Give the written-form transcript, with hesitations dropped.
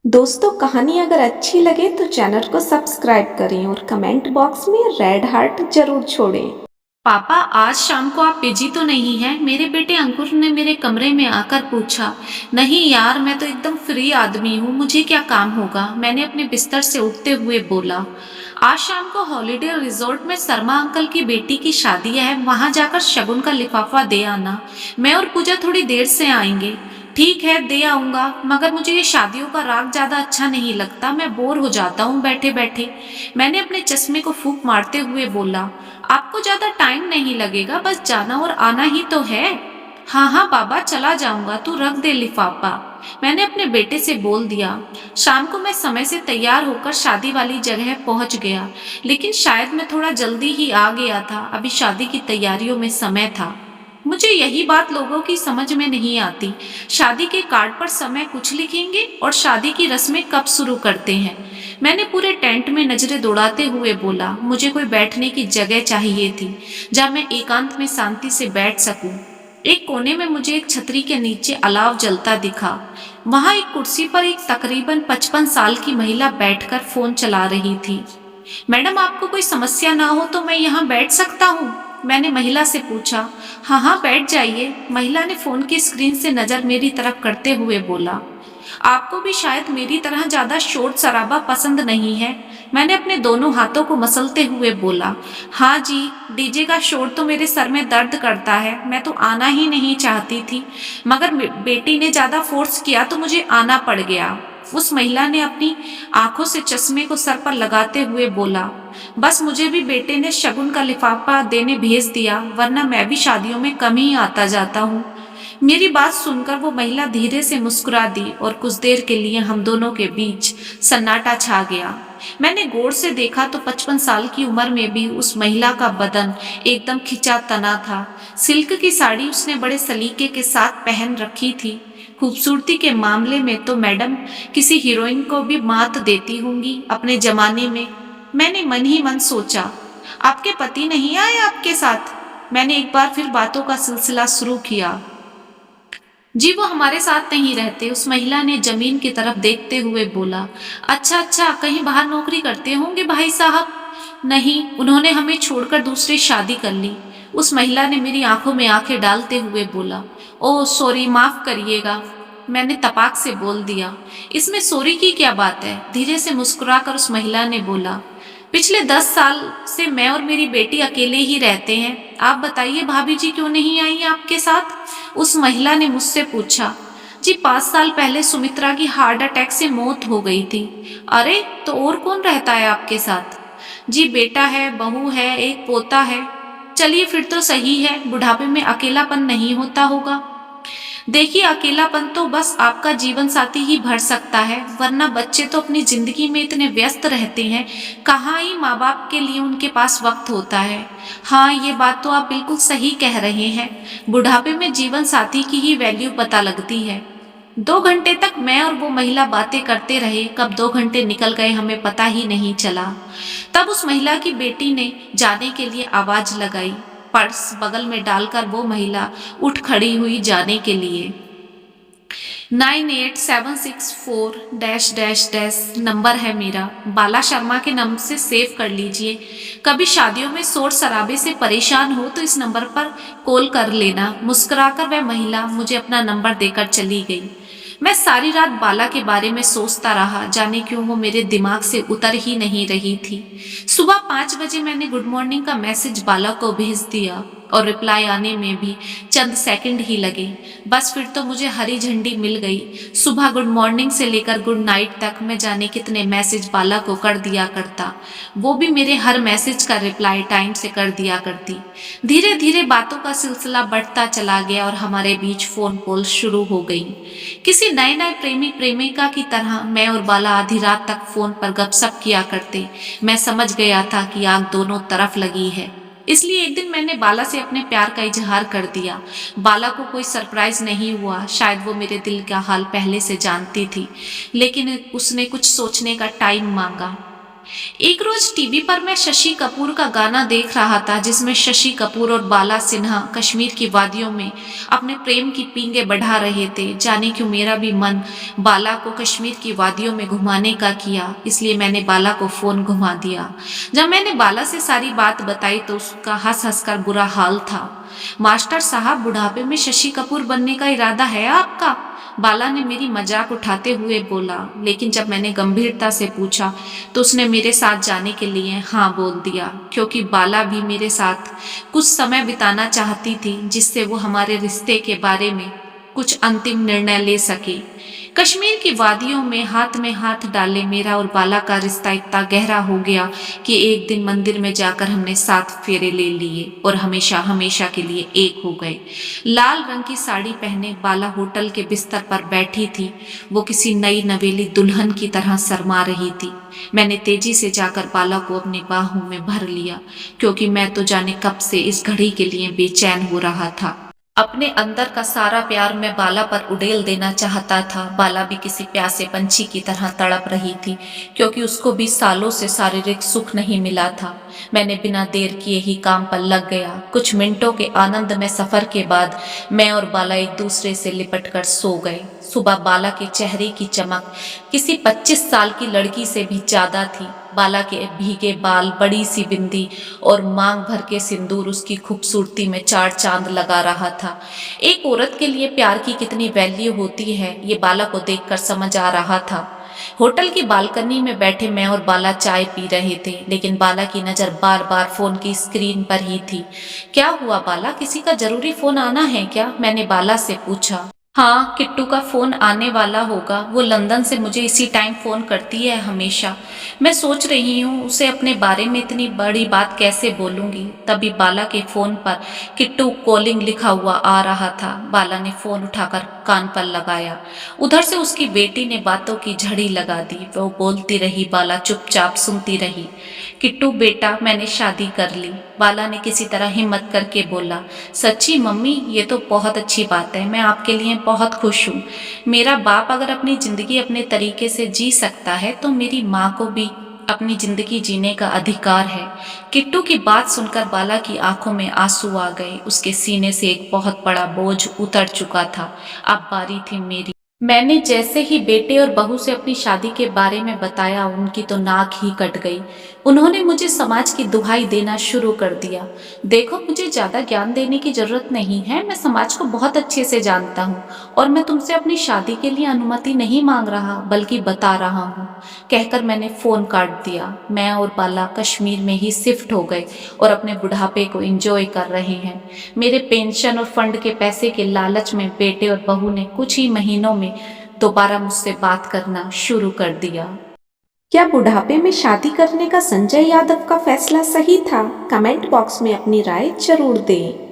दोस्तों, कहानी अगर अच्छी लगे तो चैनल को सब्सक्राइब करें और कमेंट बॉक्स में रेड हार्ट जरूर छोड़ें। पापा, आज शाम को आप बिजी तो नहीं हैं? मेरे बेटे अंकुर ने मेरे कमरे में आकर पूछा। नहीं यार, मैं तो एकदम फ्री आदमी हूँ, मुझे क्या काम होगा? मैंने अपने बिस्तर से उठते हुए बोला। आज शाम को हॉलिडे रिजॉर्ट में शर्मा अंकल की बेटी की शादी है, वहां जाकर शगुन का लिफाफा दे आना। मैं और पूजा थोड़ी देर से आएंगे। ठीक है, दे आऊंगा, मगर मुझे ये शादियों का राग ज्यादा अच्छा नहीं लगता, मैं बोर हो जाता हूँ बैठे बैठे। मैंने अपने चश्मे को फूंक मारते हुए बोला। आपको ज्यादा टाइम नहीं लगेगा, बस जाना और आना ही तो है। हाँ हाँ बाबा, चला जाऊंगा, तू रख दे लिफाफा, मैंने अपने बेटे से बोल दिया। शाम को मैं समय से तैयार होकर शादी वाली जगह पहुंच गया, लेकिन शायद मैं थोड़ा जल्दी ही आ गया था, अभी शादी की तैयारियों में समय था। मुझे यही बात लोगों की समझ में नहीं आती। शादी के कार्ड पर समय कुछ लिखेंगे और शादी की रस्में कब शुरू करते हैं। मैंने पूरे टेंट में नजरें दौड़ाते हुए बोला। मुझे कोई बैठने की जगह चाहिए थी, जहाँ मैं एकांत में शांति से बैठ सकूं। एक कोने में मुझे एक छतरी के नीचे अलाव जलता दिखा। वहां एक कुर्सी पर एक तकरीबन 55 साल की महिला बैठकर फोन चला रही थी। मैडम, आपको कोई समस्या ना हो तो मैं यहाँ बैठ सकता हूँ? मैंने महिला से पूछा। हाँ हाँ, बैठ जाइए, महिला ने फोन की स्क्रीन से नजर मेरी तरफ करते हुए बोला। आपको भी शायद मेरी तरह ज्यादा शोर शराबा पसंद नहीं है? मैंने अपने दोनों हाथों को मसलते हुए बोला। हाँ जी, डीजे का शोर तो मेरे सर में दर्द करता है, मैं तो आना ही नहीं चाहती थी, मगर बेटी ने ज्यादा फोर्स किया तो मुझे आना पड़ गया। उस महिला ने अपनी आंखों से चश्मे को सर पर लगाते हुए बोला। बस मुझे भी बेटे ने शगुन का लिफाफा देने भेज दिया, वरना मैं भी शादियों में कम ही आता जाता हूँ। मेरी बात सुनकर वो महिला धीरे से मुस्कुरा दी और कुछ देर के लिए हम दोनों के बीच सन्नाटा छा गया। मैंने गौर से देखा तो 55 साल की उम्र में भी उस महिला का बदन एकदम खिंचा तना था। सिल्क की साड़ी उसने बड़े सलीके के साथ पहन रखी थी। खूबसूरती के मामले में तो मैडम किसी हीरोइन को भी मात देती होंगी अपने जमाने में। मैंने मन ही मन सोचा। आपके पति नहीं आए आपके साथ? मैंने एक बार फिर बातों का सिलसिला शुरू किया। जी, वो हमारे साथ नहीं रहते, उस महिला ने जमीन की तरफ देखते हुए बोला। अच्छा अच्छा, कहीं बाहर नौकरी करते होंगे भाई साहब? नहीं, उन्होंने हमें छोड़कर दूसरी शादी कर ली, उस महिला ने मेरी आंखों में आंखें डालते हुए बोला। ओह सॉरी, माफ करिएगा, मैंने तपाक से बोल दिया। इसमें सॉरी की क्या बात है? धीरे से मुस्कुराकर उस महिला ने बोला। पिछले 10 साल से मैं और मेरी बेटी अकेले ही रहते हैं, आप बताइए भाभी जी क्यों नहीं आई आपके साथ? उस महिला ने मुझसे पूछा। जी, 5 साल पहले सुमित्रा की हार्ट अटैक से मौत हो गई थी। अरे, तो और कौन रहता है आपके साथ? जी, बेटा है, बहू है, एक पोता है। चलिए फिर तो सही है, बुढ़ापे में अकेलापन नहीं होता होगा। देखिए, अकेलापन तो बस आपका जीवन साथी ही भर सकता है, वरना बच्चे तो अपनी जिंदगी में इतने व्यस्त रहते हैं, कहाँ ही माँ बाप के लिए उनके पास वक्त होता है। हाँ, ये बात तो आप बिल्कुल सही कह रहे हैं, बुढ़ापे में जीवन साथी की ही वैल्यू पता लगती है। 2 घंटे तक मैं और वो महिला बातें करते रहे, कब 2 घंटे निकल गए हमें पता ही नहीं चला। तब उस महिला की बेटी ने जाने के लिए आवाज लगाई। पर्स बगल में डालकर वो महिला उठ खड़ी हुई जाने के लिए। 98764 डैश डैश डैश नंबर है मेरा, बाला शर्मा के नाम से सेव कर लीजिए। कभी शादियों में शोर शराबे से परेशान हो तो इस नंबर पर कॉल कर लेना। मुस्कुराकर वह महिला मुझे अपना नंबर देकर चली गई। मैं सारी रात बाला के बारे में सोचता रहा, जाने क्यों वो मेरे दिमाग से उतर ही नहीं रही थी। सुबह 5 बजे मैंने गुड मॉर्निंग का मैसेज बाला को भेज दिया और रिप्लाई आने में भी चंद सेकंड ही लगे। बस फिर तो मुझे हरी झंडी मिल गई। सुबह गुड मॉर्निंग से लेकर गुड नाइट तक मैं जाने कितने मैसेज बाला को कर दिया करता, वो भी मेरे हर मैसेज का रिप्लाई टाइम से कर दिया करती। धीरे धीरे बातों का सिलसिला बढ़ता चला गया और हमारे बीच फोन कॉल शुरू हो गई। किसी नए नए प्रेमी प्रेमिका की तरह मैं और बाला आधी रात तक फोन पर गपशप किया करते। मैं समझ गया था कि आग दोनों तरफ लगी है, इसलिए एक दिन मैंने बाला से अपने प्यार का इजहार कर दिया। बाला को कोई सरप्राइज नहीं हुआ, शायद वो मेरे दिल का हाल पहले से जानती थी, लेकिन उसने कुछ सोचने का टाइम मांगा। एक रोज टीवी पर मैं शशि कपूर का गाना देख रहा था जिसमें शशि कपूर और बाला सिन्हा कश्मीर की वादियों में अपने प्रेम की पींगे बढ़ा रहे थे। जाने क्यों मेरा भी मन बाला को कश्मीर की वादियों में घुमाने का किया, इसलिए मैंने बाला को फोन घुमा दिया। जब मैंने बाला से सारी बात बताई तो उसका हंस हंस कर बुरा हाल था। मास्टर साहब, बुढ़ापे में शशि कपूर बनने का इरादा है आपका? बाला ने मेरी मजाक उठाते हुए बोला। लेकिन जब मैंने गंभीरता से पूछा तो उसने मेरे साथ जाने के लिए हाँ बोल दिया, क्योंकि बाला भी मेरे साथ कुछ समय बिताना चाहती थी जिससे वो हमारे रिश्ते के बारे में कुछ अंतिम निर्णय ले सके। कश्मीर की वादियों में हाथ डाले मेरा और बाला का रिश्ता इतना गहरा हो गया कि एक दिन मंदिर में जाकर हमने 7 फेरे ले लिए और हमेशा हमेशा के लिए एक हो गए। लाल रंग की साड़ी पहने बाला होटल के बिस्तर पर बैठी थी। वो किसी नई नवेली दुल्हन की तरह शर्मा रही थी। मैंने तेजी से जाकर बाला को अपनी बाहों में भर लिया, क्योंकि मैं तो जाने कब से इस घड़ी के लिए बेचैन हो रहा था। अपने अंदर का सारा प्यार मैं बाला पर उड़ेल देना चाहता था। बाला भी किसी प्यासे पंछी की तरह तड़प रही थी, क्योंकि उसको भी सालों से शारीरिक सुख नहीं मिला था। मैंने बिना देर किए ही काम पर लग गया। कुछ मिनटों के आनंद में सफर के बाद मैं और बाला एक दूसरे से लिपट कर सो गए। सुबह बाला के चेहरे की चमक किसी 25 साल की लड़की से भी ज्यादा थी। बाला के भीगे बाल, बड़ी सी बिंदी और मांग भर के सिंदूर उसकी खूबसूरती में 4 चांद लगा रहा था। एक औरत के लिए प्यार की कितनी वैल्यू होती है, ये बाला को देखकर समझ आ रहा था। होटल की बालकनी में बैठे मैं और बाला चाय पी रहे थे, लेकिन बाला की नजर बार बार फोन की स्क्रीन पर ही थी। क्या हुआ बाला, किसी का जरूरी फोन आना है क्या? मैंने बाला से पूछा। हाँ, किट्टू का फोन आने वाला होगा। वो लंदन से मुझे इसी टाइम फोन करती है हमेशा। मैं सोच रही हूँ उसे अपने बारे में इतनी बड़ी बात कैसे बोलूंगी। तभी बाला के फोन पर किट्टू कॉलिंग लिखा हुआ आ रहा था। बाला ने फोन उठाकर कान पर लगाया। उधर से उसकी बेटी ने बातों की झड़ी लगा दी। वो बोलती रही, बाला चुपचाप सुनती रही। किट्टू बेटा, मैंने शादी कर ली। बाला ने किसी तरह हिम्मत करके बोला। सच्ची मम्मी, ये तो बहुत अच्छी बात है। मैं आपके लिए बहुत खुश हूँ। मेरा बाप अगर अपनी जिंदगी अपने तरीके से जी सकता है तो मेरी माँ को भी अपनी जिंदगी जीने का अधिकार है। किट्टू की बात सुनकर बाला की आंखों में आंसू आ गए। उसके सीने से एक बहुत बड़ा बोझ उतर चुका था। अब बारी थी मेरी। मैंने जैसे ही बेटे और बहू से अपनी शादी के बारे में बताया, उनकी तो नाक ही कट गई। उन्होंने मुझे समाज की दुहाई देना शुरू कर दिया। देखो, मुझे ज्यादा ज्ञान देने की जरूरत नहीं है। मैं समाज को बहुत अच्छे से जानता हूँ और मैं तुमसे अपनी शादी के लिए अनुमति नहीं मांग रहा, बल्कि बता रहा हूँ, कहकर मैंने फोन काट दिया। मैं और बाला कश्मीर में ही शिफ्ट हो गए और अपने बुढ़ापे को एंजॉय कर रहे हैं। मेरे पेंशन और फंड के पैसे के लालच में बेटे और बहू ने कुछ ही महीनों में दोबारा मुझसे बात करना शुरू कर दिया। क्या बुढ़ापे में शादी करने का संजय यादव का फैसला सही था? कमेंट बॉक्स में अपनी राय जरूर दें।